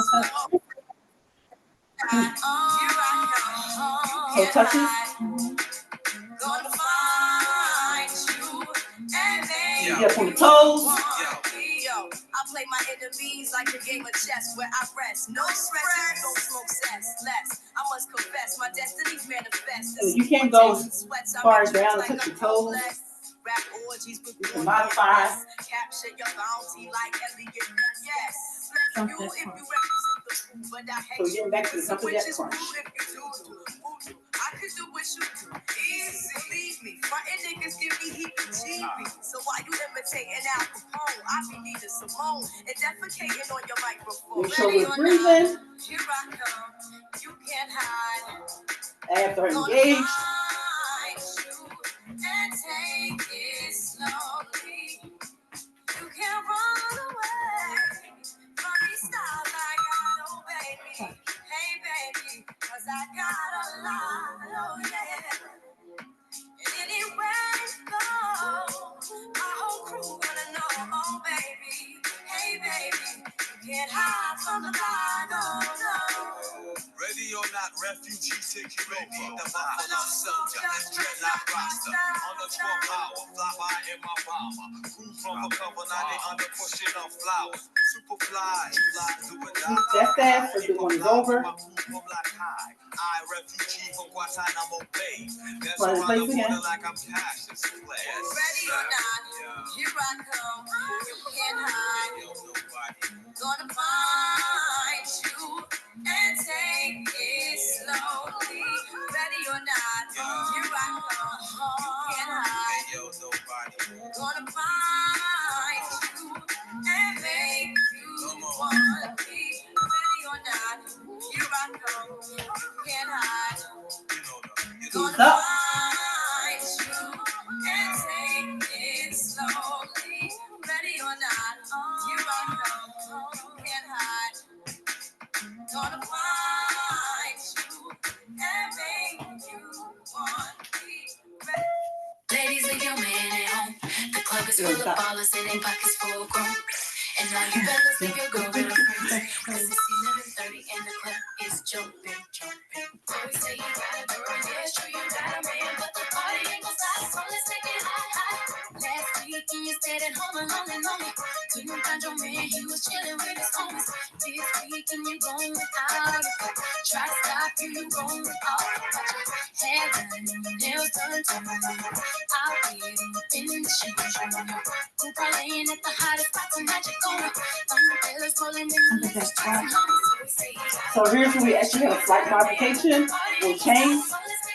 So touches. Yeah, from the toes. I play my enemies like a game of chess where I rest. No stress, don't smoke cess. Less, I must confess, my destiny's manifest. You can't go as far down to touch your toes. Rap orgies with you can modify. Capture your bounty like Elliot. Yes. You if you represent the food, but I hate so getting back to the top of that crunch. I could do what you do. Easy, believe me. Frontin' niggas give me heebie-jeebies. So why you imitating Al Capone? I be needing Simone and defecating on your microphone. Make sure we're breathing. Here I come. You can't hide. Abs are engaged. And take it slowly. You can't run away from me, style like I know, baby. Hey, baby, 'cause I got a lot, oh yeah. And anywhere you go, my whole crew wanna know, oh baby. Hey, baby, you can't hide from the blind, oh no. Ready or not, refugee take you over. The Buffalo Soldier, dreadlock roster. On the 12th hour, fly by in my bomber. Crew from a cover, now they under pushing on flowers. Super fly, July, do or die. That's that, so the one is over. I, refugee from Guantanamo Bay. That's Right, why I'm again. like I'm Cassius Clay. Ready or not, here I come. You can't hide. Gonna find you and take it slowly. Ready or not, here I come. You can't hide. Gonna find you and make you want me. Ready or not, here I come. You can't hide. Gonna find you and take it slowly. Ready or not, here I come. You can't hide. Gonna find you and make you want me. Ladies, leave your man at home. The club is full of ballers and their pockets full grown. And all you fellas leave your girl with her friends. 'Cause it's 11:30 and the club is jumping. Always say you got a girl, yeah, it's true you got a man, but the party ain't gon' stop, so let's take it high. Last weekend you stayed at home alone and lonely. Couldn't find your man, he was chilling with his homies. This weekend you going without it. Try to stop you, you going without it. Hair done and your nails done too. I'll be in the shoes. Who parlaying at the hottest spot tonight? You're gonna fellas rolling in the left. So here's where we actually have a slight modification. We'll change.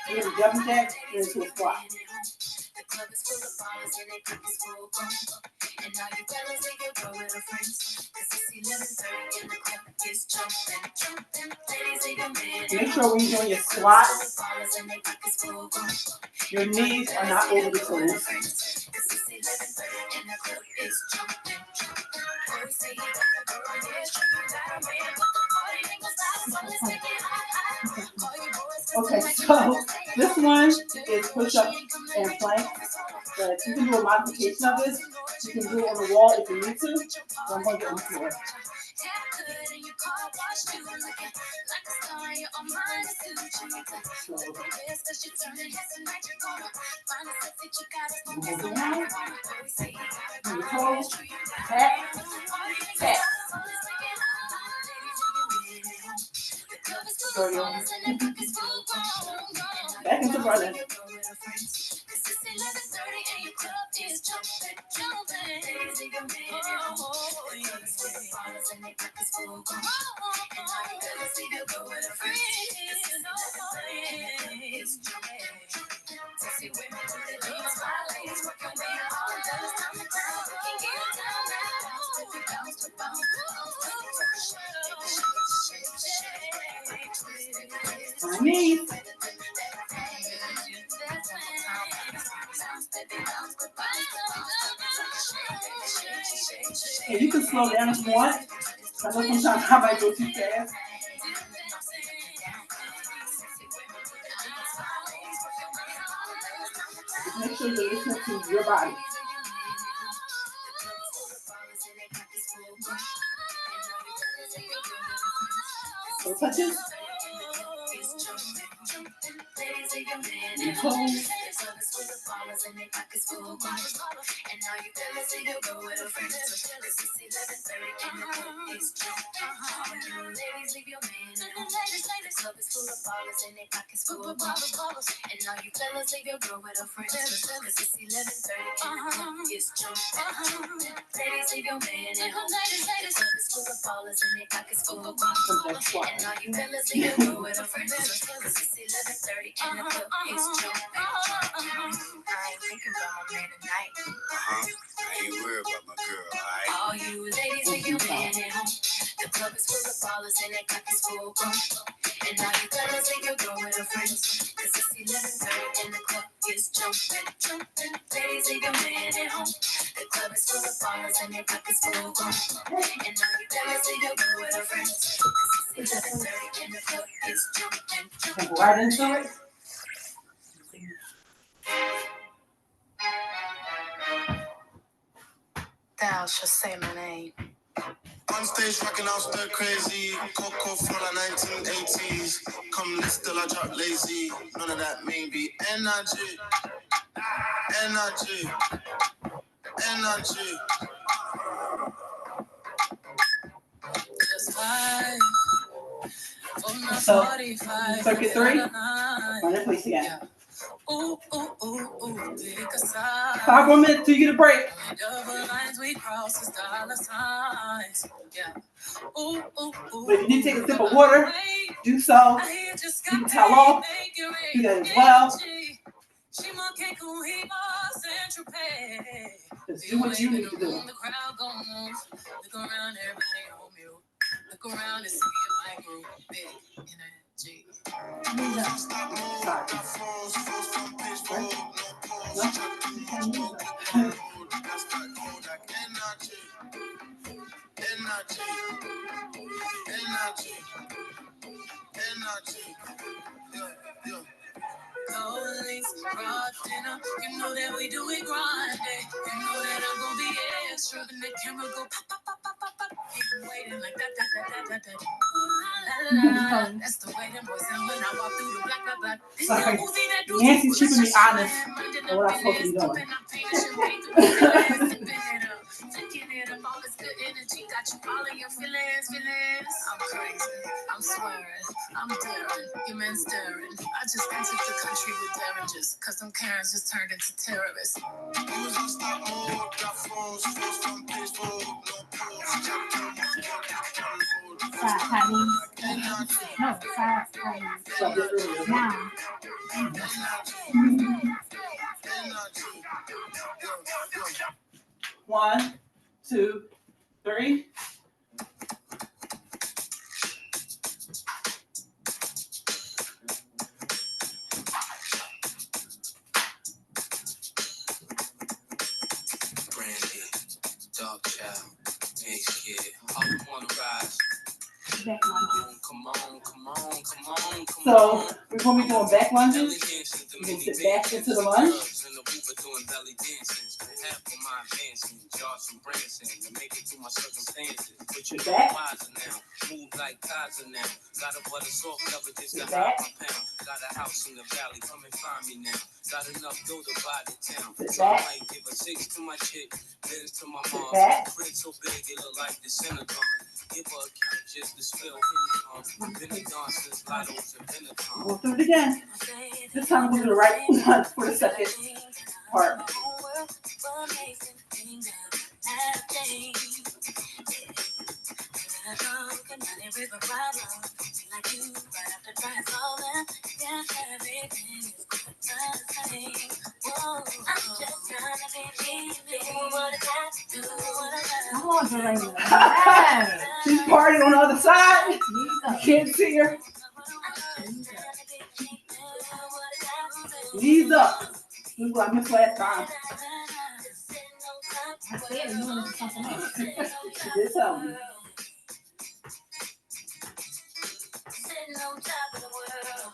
Here's a jumping jack into a squat. The club is full of ballers and they pockets full grown. And now you fellas leave your girl with her friends. 'Cause it's 11:30 and the club is jumping. Ladies, leave your man. Make sure when you're doing your squats, your knees are not over the toes. 'Cause it's 11:30 and the club is jumping. Always say you got a girl, yeah, it's true you got a man, but the party ain't gon' stop, so let's take it high. Call your boys, Okay, so this one is push-up and plank, but you can do a modification of this. You can do it on the wall if you need to. So I'm going to get on the floor. Tap, tap. Back into running. My knees. And you can slow down if you want. I know sometimes I might go too fast. Just make sure you're listening to your body. touches. And now you better see you go with a friend. It's 11:30 and the club is jumping. Ladies, leave your man at home. The club is full of ballers and their pockets full of bottles. And now you fellas leave your girl with a friend. It's 11:30 and the club is jumping. Ladies, leave your man at home. The club is full of ballers and their pockets full of bottles. And now you fellas leave your girl with a friend. It's 11:30 and the club is jumping. I ain't thinking about my man tonight. I ain't worried about my girl, alright? All you ladies leave your man at home. The club is full of ballers and their pockets full of gold. And now you fellas leave your girl with her friends. 'Cause it's 11:30 and the club is jumping. Ladies leave your man at home. The club is full of ballers and their pockets full of gold. And now you fellas leave your girl with her friends. 'Cause it's 11:30 and the club is jumping. Right into it. Thou shalt say my name. On stage rocking out stir crazy. Coco from the 1980s. Come lit still I drop lazy. None of that maybe. Energy. Just five. So, circuit 3. Run it, please again. Ooh, ooh, ooh, ooh, pick a side. 5 more minutes till you get a break. Double lines we cross as dollar signs. Yeah. Ooh, ooh, ooh. But if you need to take a sip of water, do so. You can towel off. Do that as well. Just do what you need to do. The crowd gon' move. Look around, everybody on mute. Look around and see my group. Big energy. Police, raw dinner. You know that we do it grinding. You know that I'm gonna be extra. And the camera go pop, pop, pop, pop, pop, pop. Keep waiting like that. Ooh, la, la, la. That's the way them boys sound when I walk through the black. Sorry. Nancy's keeping me honest on what I'm supposed to be doing. Taking it up, all this good energy got you all in your feelings. I'm crazy, I'm swearing, I'm daring, your man staring. I just entered the country with derringes, 'cause them Karens just turned into terrorists. Now. 1, 2, 3. Brandy, dog child, ace kid, all wanna rise. Come on. So we're going to be doing back lunges. You can sit back into the lunge. Sit back. Move like Kaiser now. Got a butter soft cover, just Sit got back. £1. Got a house in the valley, come and find me now. Got enough dough to buy the town. Sit So I back. might give a 6 to my chick, Benz to my Sit mom. back. Crib so big it look like the Synagogue. Give her a count just to spill Henny on. Been a gone since Lido's and Benetton. We'll do it again. This time we'll do the right one for the second part. She's partying on the other side. You can't see her. Knees up. This is what I missed last time. I said you wanted something else. She did tell me. Sitting on top of the world.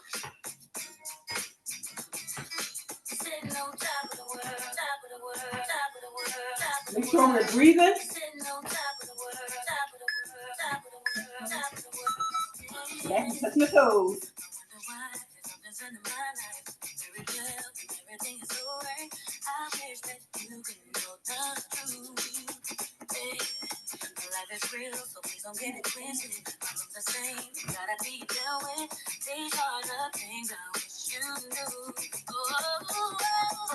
Sitting on top of the world. Top of the world. Top of the world. Make sure we're breathing. Sitting on top of the world. Top of the world. Top of the world. Top of the world. Back touching the toes. Everything is over. I wish that you could know the truth. Life is real, so please don't get it twisted. I'm the same, gotta be dealt with. These are the things I wish you knew.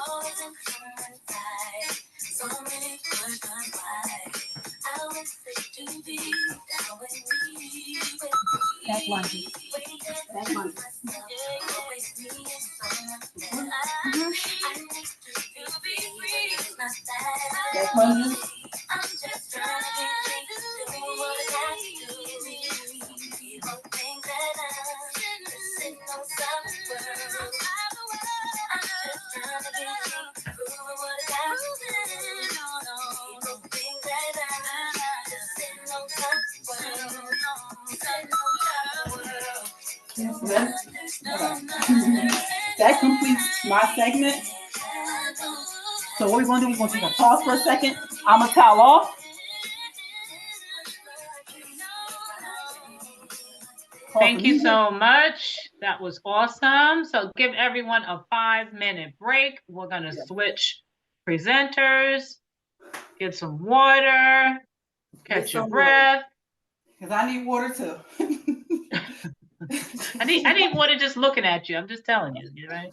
Always in contact. So many questions why. I wish that you be down with me. That's Lundy. That's Lundy. That's Lundy. I'm just trying to do what I got to do. People think that I'm sitting on some world. I'm just trying to prove what I got to do. People think that I'm just sitting on some world. Sitting on top of the world. That completes my segment. So what we're going to do, we're going to take a pause for a second. I'm going to towel off. Thank you so much. That was awesome. So give everyone a 5-minute break. We're going to switch presenters, get some water, catch your breath. Because I need water too. I need water just looking at you. I'm just telling you, right?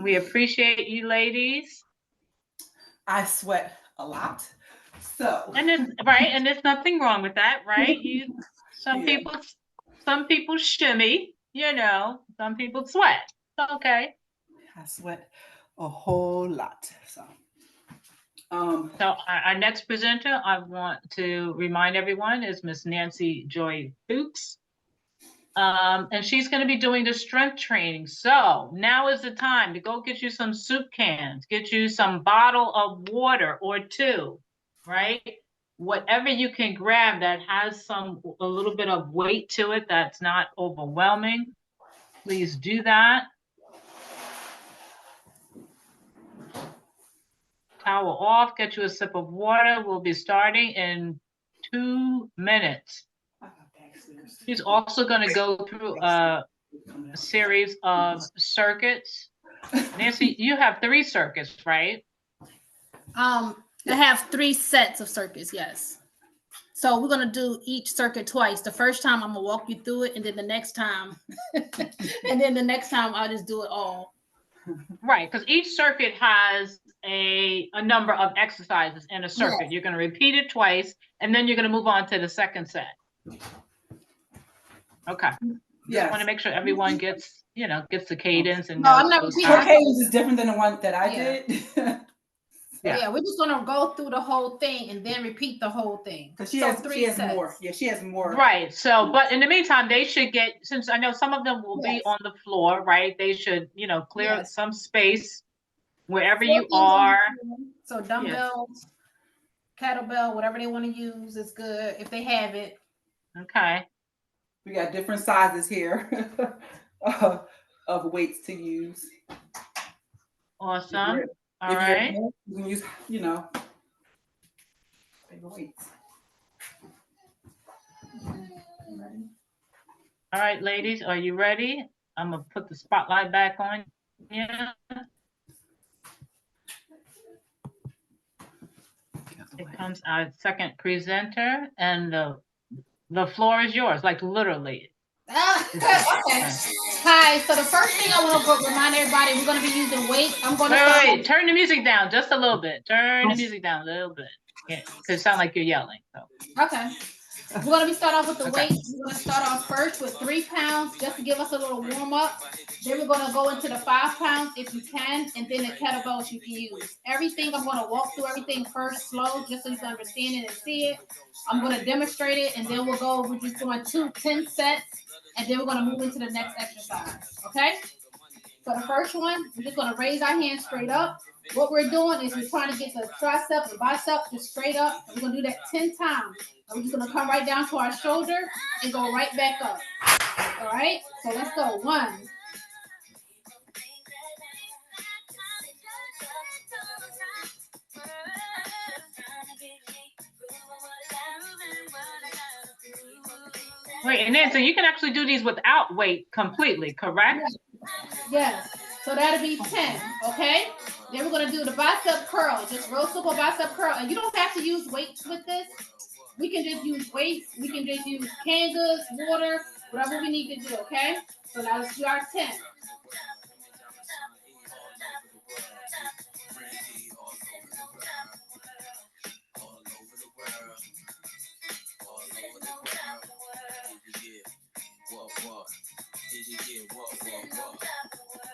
We appreciate you ladies. I sweat a lot. So and there's nothing wrong with that, right? Some people shimmy, some people sweat. It's okay. I sweat a whole lot. So our next presenter, I want to remind everyone, is Miss Nancy Joy Fuchs. And she's going to be doing the strength training. So now is the time to go get you some soup cans, get you some bottle of water or two, right? Whatever you can grab that has a little bit of weight to it that's not overwhelming, please do that. Towel off, get you a sip of water. We'll be starting in 2 minutes. She's also going to go through a series of circuits. Nancy, you have 3 circuits, right? I have 3 sets of circuits, yes. So we're going to do each circuit twice. The first time I'm going to walk you through it, and then the next time, I'll just do it all. Right, because each circuit has a number of exercises in a circuit. Yes. You're going to repeat it twice, and then you're going to move on to the second set. Okay. Yeah. Just want to make sure everyone gets the cadence. And no, I'm not repeating. Her cadence is different than the one that I did. Yeah, we're just gonna go through the whole thing and then repeat the whole thing. Because she has more. Yeah, she has more. Right. So, but in the meantime, they should get, since I know some of them will be on the floor, right? They should, clear some space wherever you are. So dumbbells, kettlebell, whatever they want to use is good if they have it. Okay. We got different sizes here of weights to use. Awesome. All right. You can use, bigger weights. All right, ladies, are you ready? I'm going to put the spotlight back on you. Here comes our second presenter, and the floor is yours, like literally. Okay. Hi. So the first thing I want to remind everybody, we're going to be using weights. I'm going to wait. Turn the music down just a little bit. Turn the music down a little bit. Yeah, because it sounds like you're yelling. So. Okay. We're going to be start off with the weights. We're going to start off first with 3 pounds just to give us a little warm up. Then we're going to go into the 5 pounds if you can, and then the kettlebells you can use. Everything, I'm going to walk through everything first slow just so you can understand it and see it. I'm going to demonstrate it, and then we're just doing 10 sets, and then we're going to move into the next exercise. Okay? So the first one, we're just going to raise our hands straight up. What we're doing is we're trying to get the tricep and bicep just straight up. We're going to do that 10 times. And we're just going to come right down to our shoulder and go right back up. All right? So let's go. 1. 2. Wait, and then so you can actually do these without weight completely, correct? Yes. So that'll be 10, okay? Then we're gonna do the bicep curl, just real simple bicep curl. And you don't have to use weights with this. We can just use weights. We can just use canned goods, water, whatever we need to do, okay? So now let's do our 10.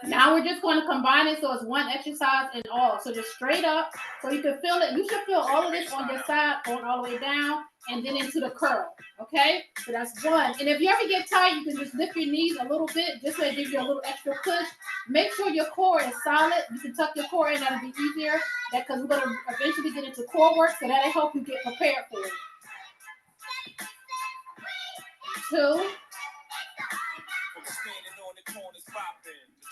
Now we're just going to combine it so it's one exercise and all. So just straight up, so you can feel it. You should feel all of this on your side, going all the way down, and then into the curl. Okay? So that's one. And if you ever get tired, you can just lift your knees a little bit, just so it gives you a little extra push. Make sure your core is solid. You can tuck your core in, that'll be easier. Because we're going to eventually get into core work, so that'll help you get prepared for it. 2.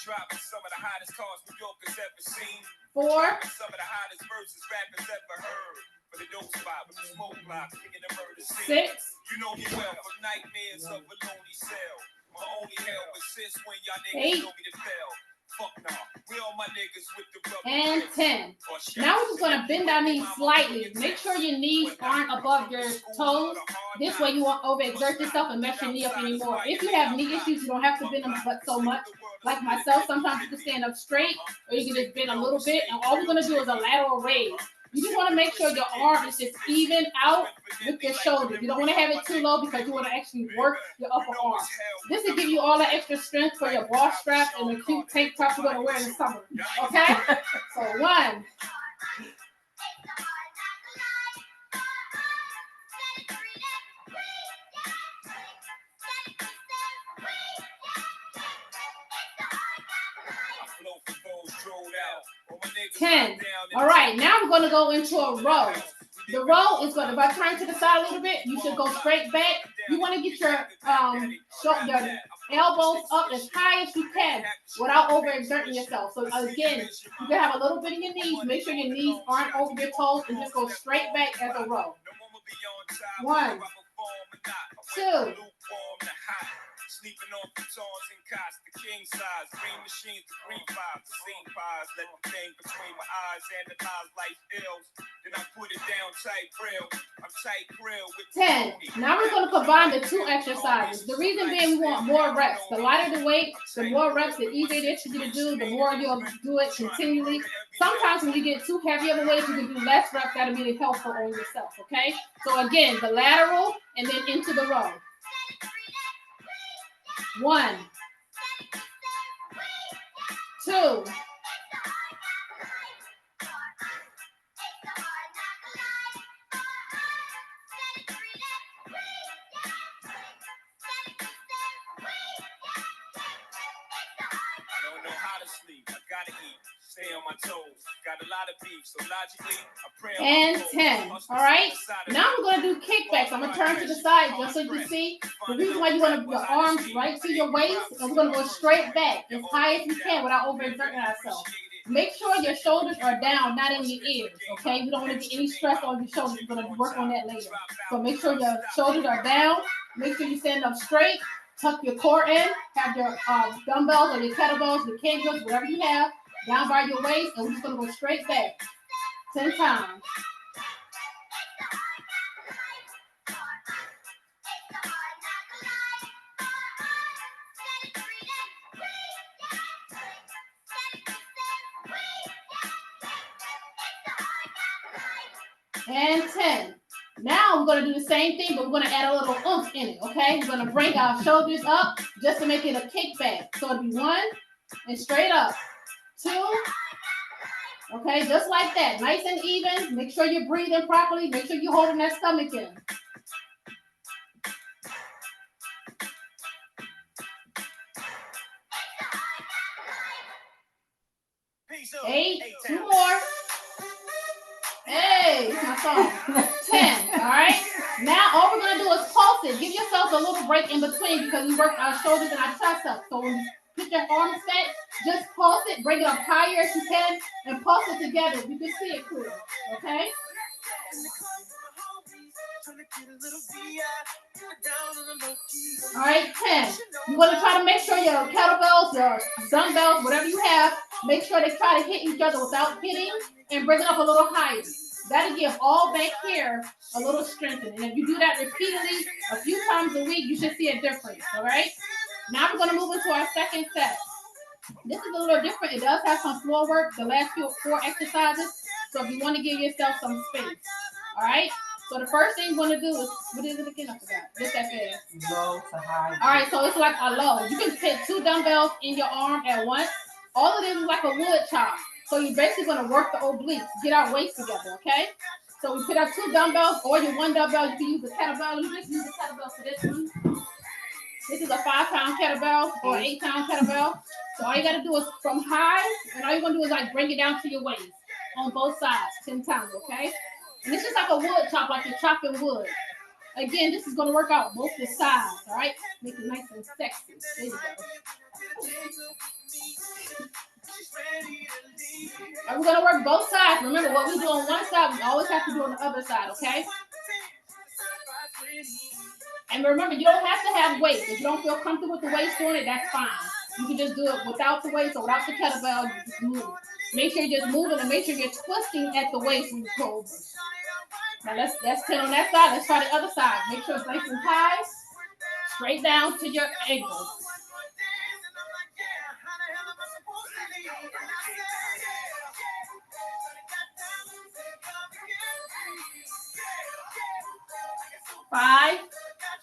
Dropping some of the hottest cars New Yorkers ever seen. 4. Some of the hottest verses rappers ever heard. For the dope spot with the smoke block, kicking the murder6. scene. You know me well from nightmares of a lonely cell. My only hell persists when y'all niggas know me to fail. Fuck nah, we all my niggas with the rubber. And 10. Now we're just going to bend our knees slightly. Make sure your knees aren't above your toes. This way you won't overexert yourself and mess your knee up anymore. If you have knee issues, you don't have to bend them but so much. Like myself, sometimes you can stand up straight or you can just bend a little bit. And all we're going to do is a lateral raise. You just want to make sure your arm is just even out with your shoulder. You don't want to have it too low because you want to actually work your upper arm. This will give you all the extra strength for your bra strap and the cute tank top you're going to wear in the summer. Okay? So 1. 10. All right, now we're going to go into a row. The row is going to, if I turn to the side a little bit, you should go straight back. You want to get your elbows up as high as you can without overexerting yourself. So again, you can have a little bit in your knees. Make sure your knees aren't over your toes and just go straight back as a row. 1, 2. Sleeping on futons and cots, the king size, green machines, the green vibes, the scene pies, let the thing between my eyes, analyze life ills, then I put it down tight grill. I'm tight grill with 10. Now we're going to combine the 2 exercises. The reason being we want more reps. The lighter the weight, the more reps, the easier it is for you to do, the more you'll do it continually. Sometimes when you get too heavy of a weight, you can do less reps. That'll be helpful on yourself, okay? So again, the lateral and then into the row. 1, 2. 'Stay on my toes. Got a lot of beef, so logically, I pray. And 10. All right. Now we're going to do kickbacks. I'm going to turn to the side just so you can see. The reason why you want to put your arms right to your waist, and we're going to go straight back as high as you can without overexerting ourselves. Make sure your shoulders are down, not in your ears, okay? We don't want to get any stress on your shoulders. We're going to work on that later. So make sure your shoulders are down. Make sure you stand up straight. Tuck your core in. Have your dumbbells or your kettlebells, your cable, whatever you have, down by your waist, and we're just going to go straight back 10 times. And 10. Now we're going to do the same thing, but we're going to add a little oomph in it, okay? We're going to bring our shoulders up just to make it a kickback. So it'll be 1 and straight up. 2. Okay, just like that. Nice and even. Make sure you're breathing properly. Make sure you're holding that stomach in. 8. 2 more. Hey, it's my song. 10. All right. Now all we're gonna do is pulse it. Give yourself a little break in between because we work our shoulders and our chest up. So when you get your arms set, just pulse it. Bring it up higher as you can, and pulse it together. You can see it clear. Okay. All right, 10. You want to try to make sure your kettlebells, your dumbbells, whatever you have, make sure they try to hit each other without hitting and bring it up a little higher. That'll give all back here a little strengthening. And if you do that repeatedly a few times a week, you should see a difference. All right. Now we're going to move into our second set. This is a little different. It does have some floor work, the last 4 exercises. So if you want to give yourself some space. All right. So the first thing you want to do is, what is it again? I forgot. Just that fast. Low to high. All right. So it's like a low. You can fit 2 dumbbells in your arm at once. All of this is like a wood chop. So you're basically going to work the obliques, get our weights together, okay? So we put up 2 dumbbells or your 1 dumbbell. You can use the kettlebell. You just use the kettlebell for this one. This is a 5-pound kettlebell or 8-pound kettlebell. So all you got to do is from high, and all you're going to do is like bring it down to your waist on both sides 10 times, okay? And it's just like a wood chop, like you're chopping wood. Again, this is going to work out both the sides, all right? Make it nice and sexy. There you go. And we're going to work both sides. Remember, what we do on one side, we always have to do on the other side, okay? And remember, you don't have to have weights. If you don't feel comfortable with the weights doing it, that's fine. You can just do it without the weights or without the kettlebell. You just move. Make sure you're just moving and make sure you're twisting at the waist when you go over. Now, that's 10 on that side. Let's try the other side. Make sure it's nice and high. Straight down to your ankles.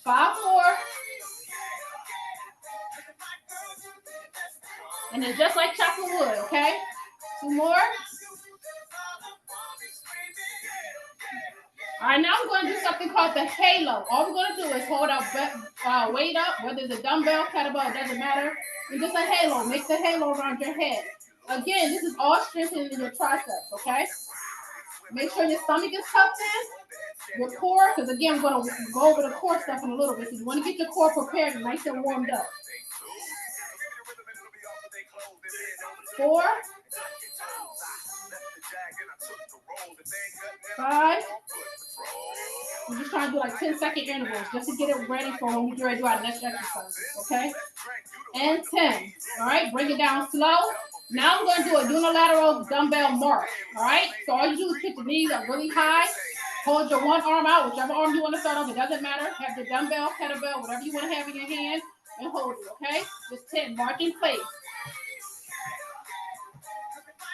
Five more. And it's just like chopping wood, okay? 2 more. All right, now we're going to do something called the halo. All we're going to do is hold our weight up, whether it's a dumbbell, kettlebell, it doesn't matter. And just a halo. Make the halo around your head. Again, this is all strengthening your triceps, okay? Make sure your stomach is tucked in, your core, because again, we're going to go over the core stuff in a little bit. So you want to get your core prepared and nice and warmed up. 4, 5. We're just trying to do like 10-second intervals just to get it ready for when we get ready to do our next exercise, okay? And 10. All right, bring it down slow. Now I'm going to do a unilateral dumbbell march, all right? So all you do is put your knees up really high. Hold your one arm out, whichever arm you want to start off. It doesn't matter. Have the dumbbell, kettlebell, whatever you want to have in your hand, and hold it, okay? Just 10, march in place.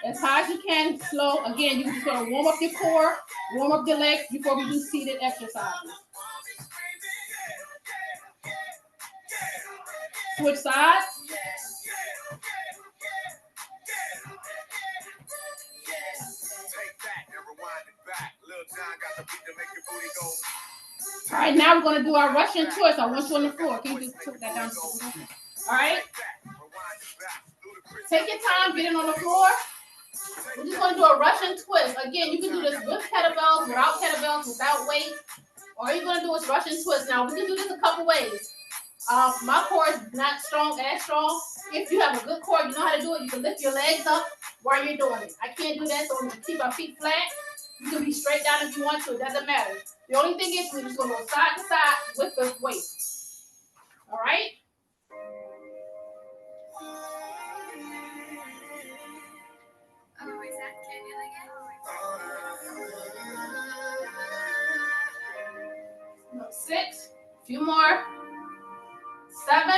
As high as you can, slow. Again, you're just going to warm up your core, warm up your legs before we do seated exercises. Switch sides. All right, now we're going to do our Russian twist. I want you on the floor. Can you just put that down? All right. Take your time, get it on the floor. We're just going to do a Russian twist. Again, you can do this with kettlebells, without kettlebells, without weight. All you're going to do is Russian twist. Now, we can do this a couple ways. My core is not strong, as strong. If you have a good core, you know how to do it. You can lift your legs up while you're doing it. I can't do that, so we can keep our feet flat. You can be straight down if you want to. It doesn't matter. The only thing is we're just going to go side to side with the weight. All right? Oh, is that Canyon again? 6. A few more. 7.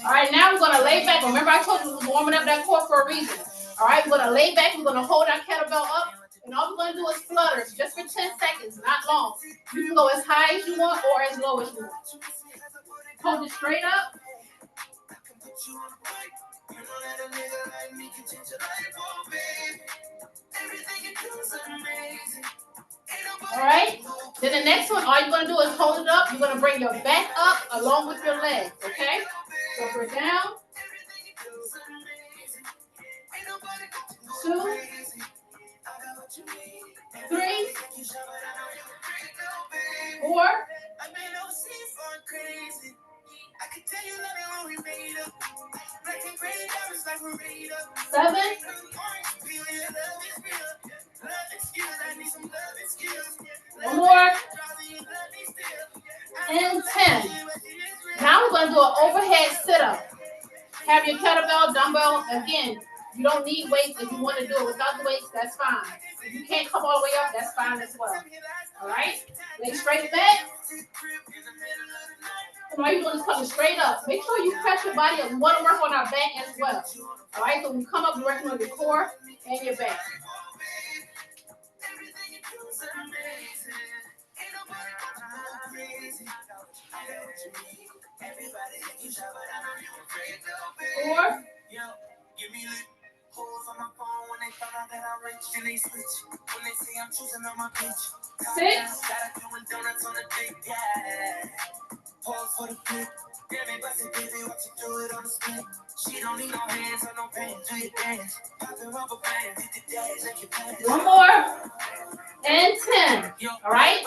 All right, now we're going to lay back. Remember, I told you we was warming up that core for a reason. All right, we're going to lay back. We're going to hold our kettlebell up. And all we're going to do is flutter just for 10 seconds, not long. You can go as high as you want or as low as you want. Hold it straight up. All right. Then the next one, all you're going to do is hold it up. You're going to bring your back up along with your legs, okay? So we're down. 2, 3, 4, 7, and 10. Now we're going to do an overhead sit-up. Have your kettlebell, dumbbell. Again, you don't need weights. If you want to do it without the weights, that's fine. If you can't come all the way up, that's fine as well. All right? Lay straight back. And all you're doing is coming straight up. Make sure you press your body up. We want to work on our back as well. All right? So when you come up, you're working on your core and your back. Four. Six. One more. And 10. All right?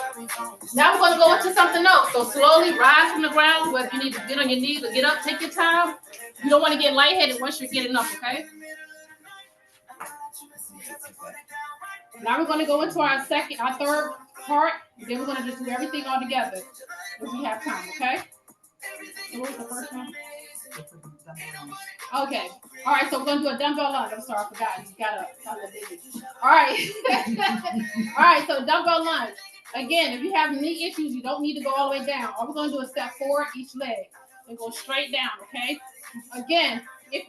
Now we're going to go into something else. So slowly rise from the ground. Whether you need to get on your knees or get up, take your time. You don't want to get lightheaded once you're getting up, okay? Now we're going to go into our third part. Then we're going to just do everything all together if we have time, okay? So what was the first one? Okay. All right, so we're going to do a dumbbell lunge. I'm sorry, I forgot. You got up. All right. All right, so dumbbell lunge. Again, if you have knee issues, you don't need to go all the way down. All we're going to do is step forward each leg and go straight down, okay? Again, if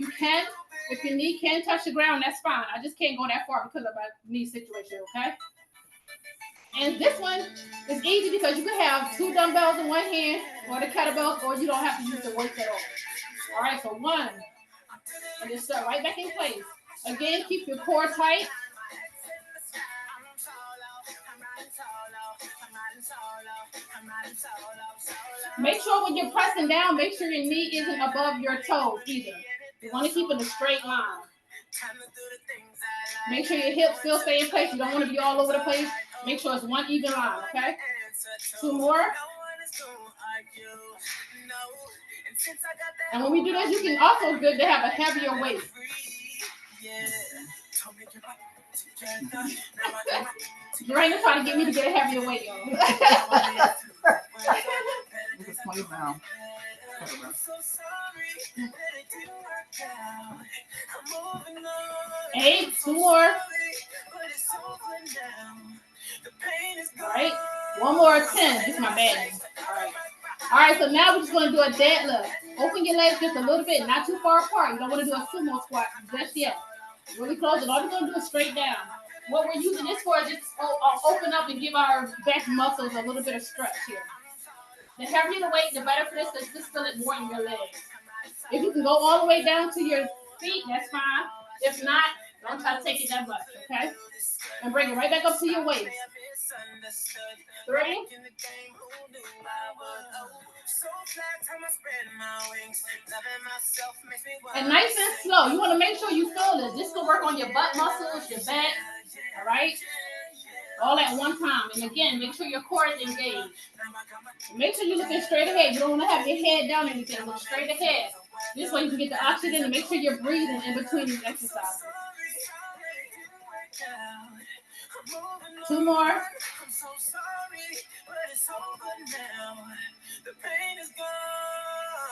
your knee can touch the ground, that's fine. I just can't go that far because of my knee situation, okay? And this one is easy because you can have 2 dumbbells in one hand or the kettlebells, or you don't have to use the weights at all. All right, so 1. And just start right back in place. Again, keep your core tight. Make sure when you're pressing down, make sure your knee isn't above your toes either. You want to keep it in a straight line. Make sure your hips still stay in place. You don't want to be all over the place. Make sure it's one even line, okay? 2 more. And when we do this, you can also it's good to have a heavier weight. You're ain't trying to get me to get a heavier weight, y'all. This is 20 pounds. 8, 2 more. All right, 1 more, 10. This is my bad. All right, so now we're just going to do a deadlift. Open your legs just a little bit, not too far apart. You don't want to do a sumo squat just yet. Really close it. All we're going to do is straight down. What we're using this for is just open up and give our back muscles a little bit of stretch here. The heavier the weight, the better for this, because just feel it more in your legs. If you can go all the way down to your feet, that's fine. If not, don't try to take it that much, okay? And bring it right back up to your waist. 3. And nice and slow. You want to make sure you feel this. This will work on your butt muscles, your back, all right? All at one time. And again, make sure your core is engaged. Make sure you're looking straight ahead. You don't want to have your head down or anything. Look straight ahead. This way you can get the oxygen and make sure you're breathing in between these exercises. 2 more.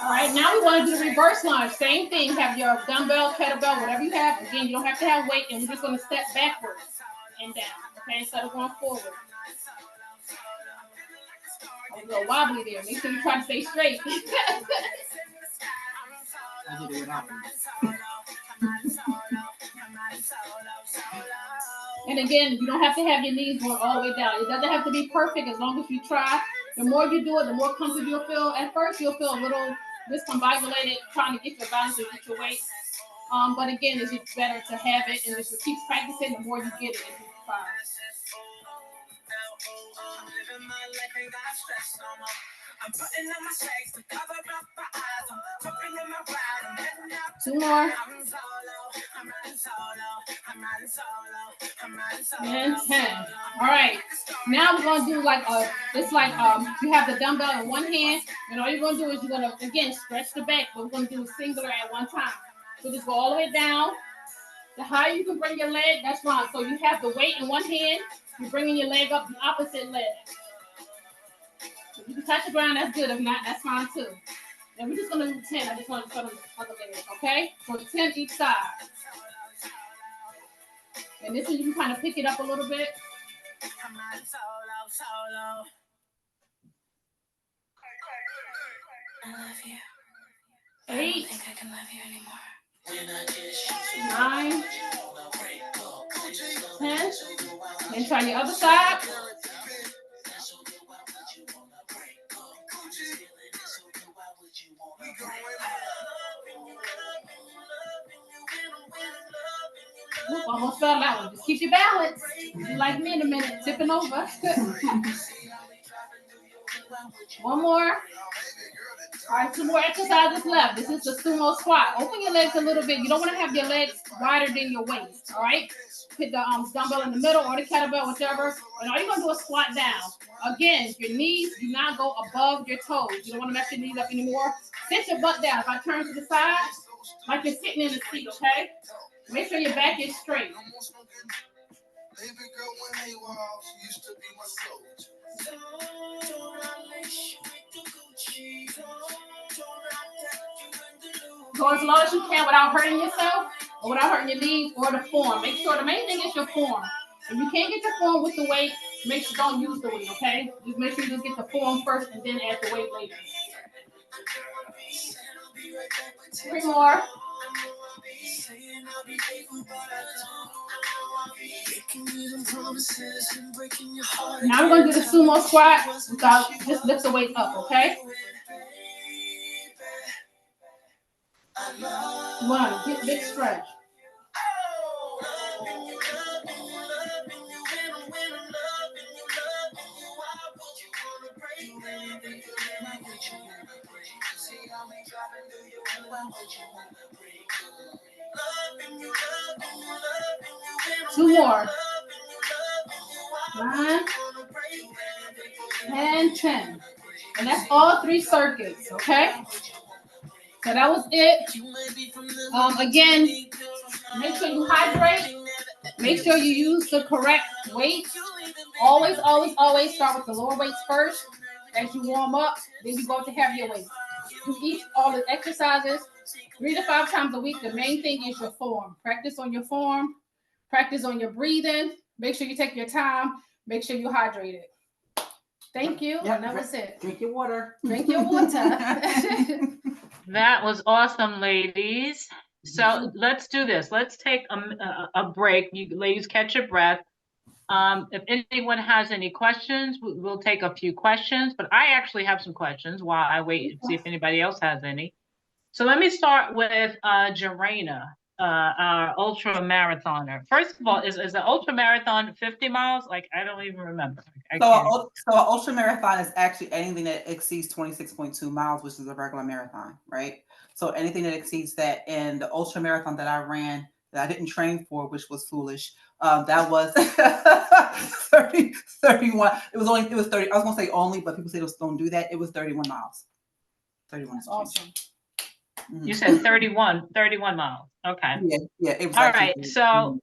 All right, now we want to do the reverse lunge. Same thing. Have your dumbbell, kettlebell, whatever you have. Again, you don't have to have weight, and we're just going to step backwards and down. Okay, instead of going forward. I'm a little wobbly there. Make sure you try to stay straight. And again, you don't have to have your knees going all the way down. It doesn't have to be perfect as long as you try. The more you do it, the more comfortable you'll feel. At first, you'll feel a little discombobulated trying to get your balance and get your weight. But again, it's just better to have it and just keep practicing. The more you get it, it's fine. I'm putting on my shades to cover up my eyes. I'm jumping in my ride. I'm heading out. 2 more. And 10. All right. Now we're gonna do like you have the dumbbell in one hand, and all you're gonna do is you're gonna again stretch the back, but we're gonna do a singular at one time. So just go all the way down. The higher you can bring your leg, that's fine. So you have the weight in one hand, you're bringing your leg up the opposite leg. If you can touch the ground, that's good. If not, that's fine too. And we're just gonna do 10. I just want to show them the other leg, okay? So 10 each side. And this one you can kind of pick it up a little bit. I love you. 8. I don't think I can love you anymore. 9. 10. Then try the other side. Oop, almost fell that one. Just keep your balance. You like me in a minute, tipping over. One more. All right, 2 more exercises left. This is the sumo squat. Open your legs a little bit. You don't want to have your legs wider than your waist. All right. Put the dumbbell in the middle or the kettlebell, whichever. And all you're gonna do is squat down. Again, your knees do not go above your toes. You don't want to mess your knees up anymore. Sit your butt down. If I turn to the side, like you're sitting in the seat, okay? Make sure your back is straight. Go as low as you can without hurting yourself or without hurting your knees or the form. Make sure the main thing is your form. If you can't get your form with the weight, make sure don't use the weight, okay? Just make sure you just get the form first and then add the weight later. 3 more. Now I'm going to do the sumo squat without just lift the weight up, okay? 1, get big stretch. 2 more. 9, 10, 10. And that's all 3 circuits, okay? So that was it. Again, make sure you hydrate. Make sure you use the correct weight. Always, always, always start with the lower weights first. As you warm up, then you go to heavier weights. You eat all the exercises 3 to 5 times a week. The main thing is your form. Practice on your form. Practice on your breathing. Make sure you take your time. Make sure you hydrate it. Thank you. Yep, And that was it. Drink your water. Drink your water. That was awesome, ladies. So let's do this. Let's take a break. You ladies catch your breath. If anyone has any questions, we'll take a few questions, but I actually have some questions while I wait to see if anybody else has any. So let me start with Jarena, our ultra marathoner. First of all, is the ultra marathon 50 miles? Like, I don't even remember. So an ultra marathon is actually anything that exceeds 26.2 miles, which is a regular marathon, right? So anything that exceeds that, and the ultra marathon that I ran that I didn't train for, which was foolish, that was 31. It was 30. I was gonna say only, but people say don't do that. It was 31 miles. 31. That's awesome. You said 31 miles. Okay. Yeah. It was all right. So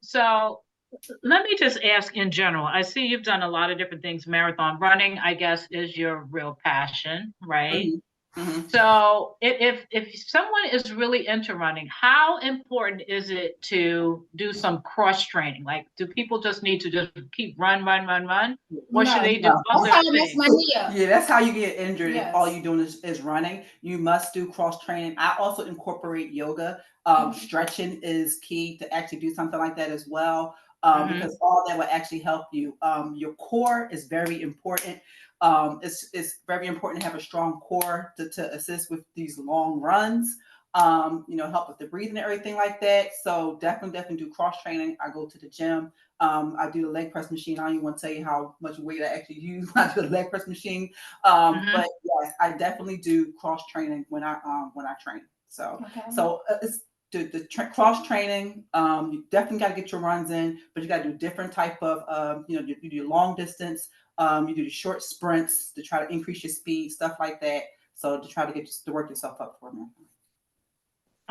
let me just ask in general. I see you've done a lot of different things. Marathon running, I guess, is your real passion, right? Mm-hmm. So if someone is really into running, how important is it to do some cross training? Like, do people just need to just keep run? Or should they do other things? Yeah, that's how you get injured. Yes. If all you're doing is running. You must do cross training. I also incorporate yoga. Stretching is key to actually do something like that as well. Because all that will actually help you. Your core is very important. It's very important to have a strong core to assist with these long runs. Help with the breathing and everything like that. So definitely do cross training. I go to the gym. I do the leg press machine. I don't even want to tell you how much weight I actually use when I do the leg press machine. But yes, I definitely do cross training when I train. So it's the cross training. You definitely got to get your runs in, but you got to do different type of you do your long distance. You do the short sprints to try to increase your speed, stuff like that. So to try to to work yourself up for a marathon.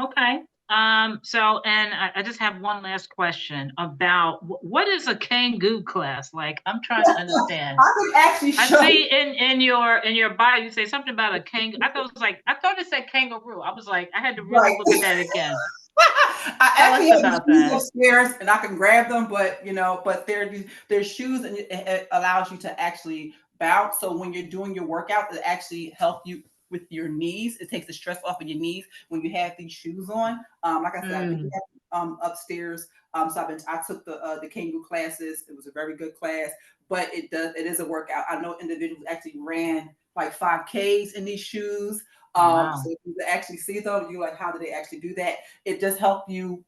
Okay. So, and I just have one last question about what is a Kangoo class? Like, I'm trying to understand. I can actually I show see in your bio you say something about a kangaroo. I thought it said kangaroo. I was like, I had to really Right. look at that again. I Tell actually us have about the shoes that. upstairs and I can grab them, but but they're shoes and it allows you to actually bounce. So when you're doing your workout, it actually helps you with your knees. It takes the stress off of your knees when you have these shoes on. Like I said, I do Mm. have upstairs. So I took the Kangaroo classes. It was a very good class, but it is a workout. I know individuals actually ran like 5Ks in these shoes. Wow. So if you actually see them, you like, how do they actually do that? It does help you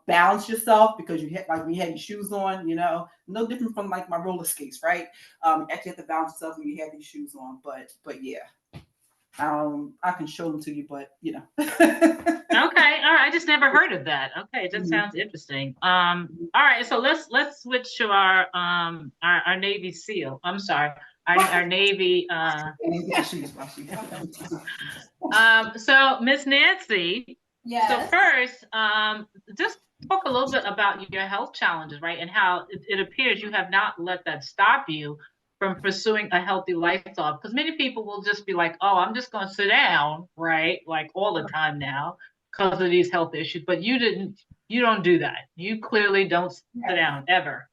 balance yourself because you have, like, when you have your shoes on, no different from like my roller skates, right? You actually have to balance yourself when you have these shoes on. But yeah, I can show them to you, but Okay, all right. I just never heard of that. Okay, that Mhm. sounds interesting. All right. So let's switch to our Navy SEAL. I'm sorry, our Navy. So Miss Nancy. Yes. So first, just talk a little bit about your health challenges, right? And how it appears you have not let that stop you from pursuing a healthy lifestyle. Because many people will just be like, oh, I'm just going to sit down, right? Like all the time now because of these health issues. But you don't do that. You clearly don't sit down ever.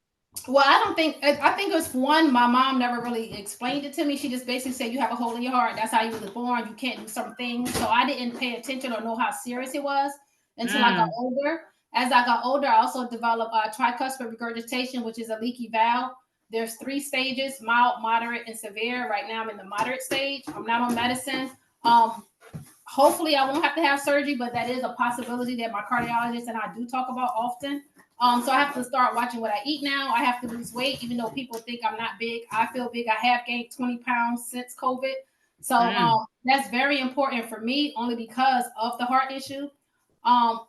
Well, I don't think, I think it was one, my mom never really explained it to me. She just basically said, you have a hole in your heart. That's how you was born. You can't do some things. So I didn't pay attention or know how serious it was until I got Mm. older. As I got older, I also developed tricuspid regurgitation, which is a leaky valve. There's 3 stages: mild, moderate, and severe. Right now I'm in the moderate stage. I'm not on medicine. Hopefully I won't have to have surgery, but that is a possibility that my cardiologist and I do talk about often. So I have to start watching what I eat now. I have to lose weight, even though people think I'm not big. I feel big. I have gained 20 pounds since COVID. So that's very important for me, only because of the heart issue.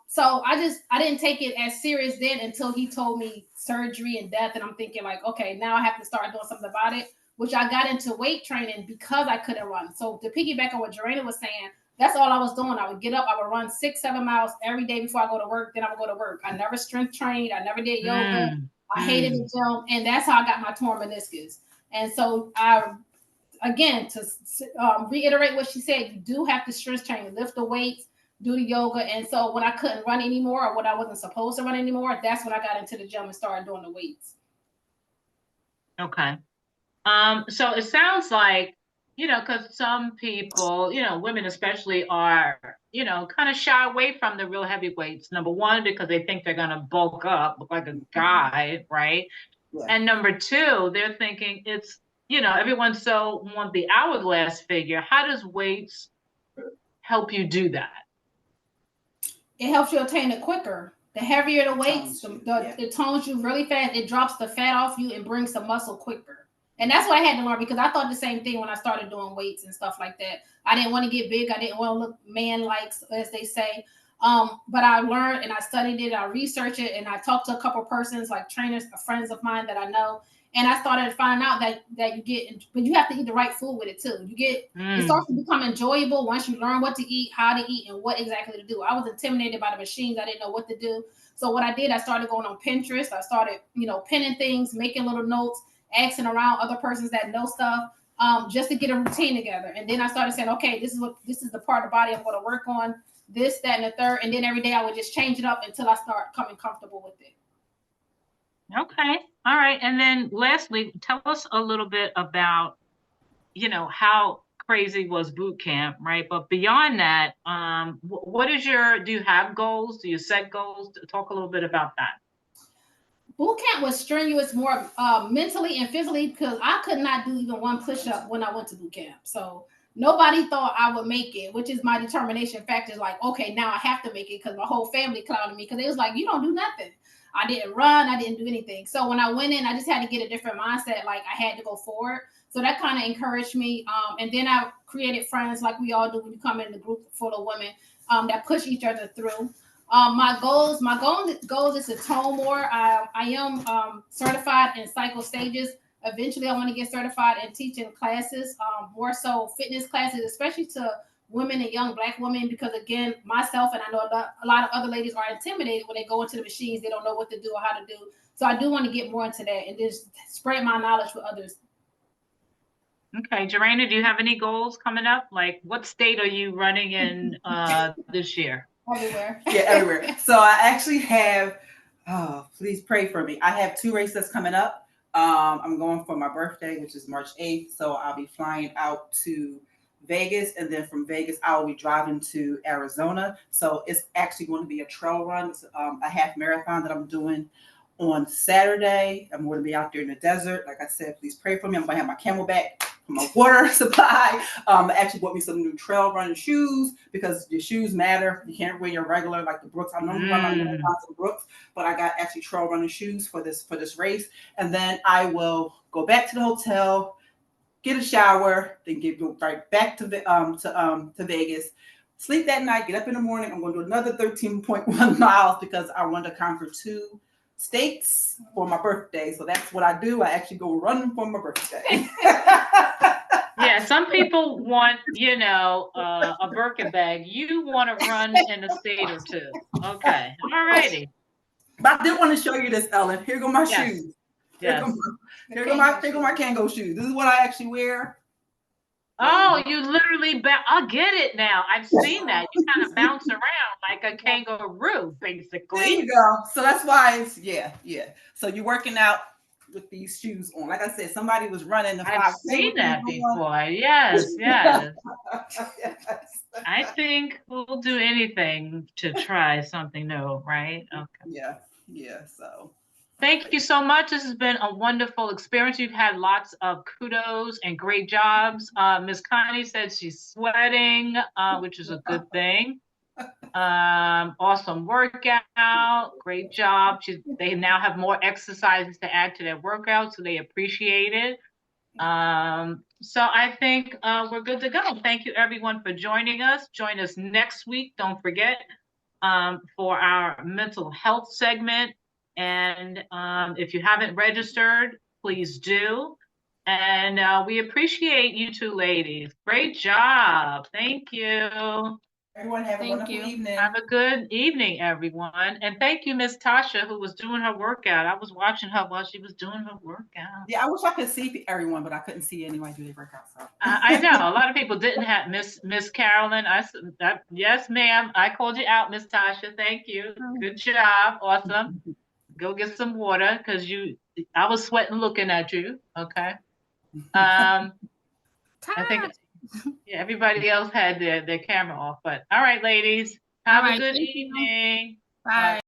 So I didn't take it as serious then until he told me surgery and death, and I'm thinking like, okay, now I have to start doing something about it. Which I got into weight training because I couldn't run. So to piggyback on what Jorena was saying, that's all I was doing. I would get up, I would run 6-7 miles every day before I go to work. Then I would go to work. I never strength trained. I never did yoga. I hated the gym, and that's how I got my torn meniscus. And so again, to reiterate what she said, you do have to strength train, lift the weights, do the yoga. And so when I couldn't run anymore, or when I wasn't supposed to run anymore, that's when I got into the gym and started doing the weights. Okay. So it sounds like, because some people, women especially are, kind of shy away from the real heavy weights. Number one, because they think they're going to bulk up, look like a guy, right? Yeah. And number two, they're thinking it's, everyone so want the hourglass figure. How does weights help you do that? It helps you attain it quicker. The heavier the weights, it tones you really fast. It drops the fat off you and brings the muscle quicker. And that's what I had to learn, because I thought the same thing when I started doing weights and stuff like that. I didn't want to get big. I didn't want to look man-like, as they say. But I learned and I studied it. I researched it, and I talked to a couple of persons, like trainers, friends of mine that I know. And I started finding out that you get, but you have to eat the right food with it too. It starts to become enjoyable once you learn what to eat, how to eat, and what exactly to do. I was intimidated by the machines. I didn't know what to do. So what I did, I started going on Pinterest. I started, pinning things, making little notes, asking around other persons that know stuff, just to get a routine together. And then I started saying, okay, this is the part of the body I'm going to work on, this, that, and the third. And then every day I would just change it up until I start coming comfortable with it. Okay. All right. And then lastly, tell us a little bit about, how crazy was boot camp, right? But beyond that, do you have goals? Do you set goals? Talk a little bit about that. Boot camp was strenuous, more mentally and physically, because I could not do even one push-up when I went to boot camp. So nobody thought I would make it, which is my determination factor. Like, okay, now I have to make it, because my whole family clouded me, because they was like, you don't do nothing. I didn't run. I didn't do anything. So when I went in, I just had to get a different mindset. Like, I had to go forward. So that kind of encouraged me. And then I created friends, like we all do when you come in a group full of women, that push each other through. My goals is to tone more. I am certified in cycle stages. Eventually, I want to get certified in teaching classes, more so fitness classes, especially to women and young Black women, because again, myself and I know a lot of other ladies are intimidated when they go into the machines. They don't know what to do or how to do. So I do want to get more into that and just spread my knowledge for others. Okay, Jorana, do you have any goals coming up? Like, what state are you running in this year? Everywhere. Yeah, everywhere. So I actually have, oh, please pray for me. I have 2 races coming up. I'm going for my birthday, which is March 8th. So I'll be flying out to Vegas, and then from Vegas, I will be driving to Arizona. So it's actually going to be a trail run. It's a half marathon that I'm doing on Saturday. I'm going to be out there in the desert. Like I said, please pray for me. I'm going to have my Camelback for my water supply. I actually bought me some new trail running shoes because your shoes matter. You can't wear your regular like the Brooks. I normally run my marathons in Brooks, but I got actually trail running shoes for this race. And then I will go back to the hotel, get a shower, then go right back to Vegas. Sleep that night, get up in the morning. I'm going to do another 13.1 miles because I want to conquer 2 states for my birthday. So that's what I do. I actually go running for my birthday. Yeah, some people want, a Birkin bag. You want to run in a state or 2. Okay. All righty. But I did want to show you this, Ellen. Here go my shoes. Yes. Here go my Kango shoes. This is what I actually wear. Oh, you literally I'll get it now. I've seen that. You kind of bounce around like a kangaroo, basically. There you go. So that's why it's yeah. So you're working out with these shoes on. Like I said, somebody was running the 5K. I've seen that before. Yes. Yes. I think we'll do anything to try something new, right? Okay. Yeah. So thank you so much. This has been a wonderful experience. You've had lots of kudos and great jobs. Ms. Connie said she's sweating, which is a good thing. Awesome workout. Great job. They now have more exercises to add to their workout, so they appreciate it. So I think we're good to go. Thank you everyone for joining us. Join us next week. Don't forget for our mental health segment. And if you haven't registered, please do. And we appreciate you 2 ladies. Great job. Thank you. Everyone have a wonderful evening. Have a good evening, everyone. And thank you, Miss Tasha, who was doing her workout. I was watching her while she was doing her workout. Yeah, I wish I could see everyone, but I couldn't see anyone do their workout. So. I know a lot of people didn't have Miss Carolyn. Yes, ma'am. I called you out, Miss Tasha. Thank you. Good job. Awesome. Go get some water because I was sweating looking at you. Okay. I think everybody else had their camera off, but all right, ladies, have a good evening. Bye.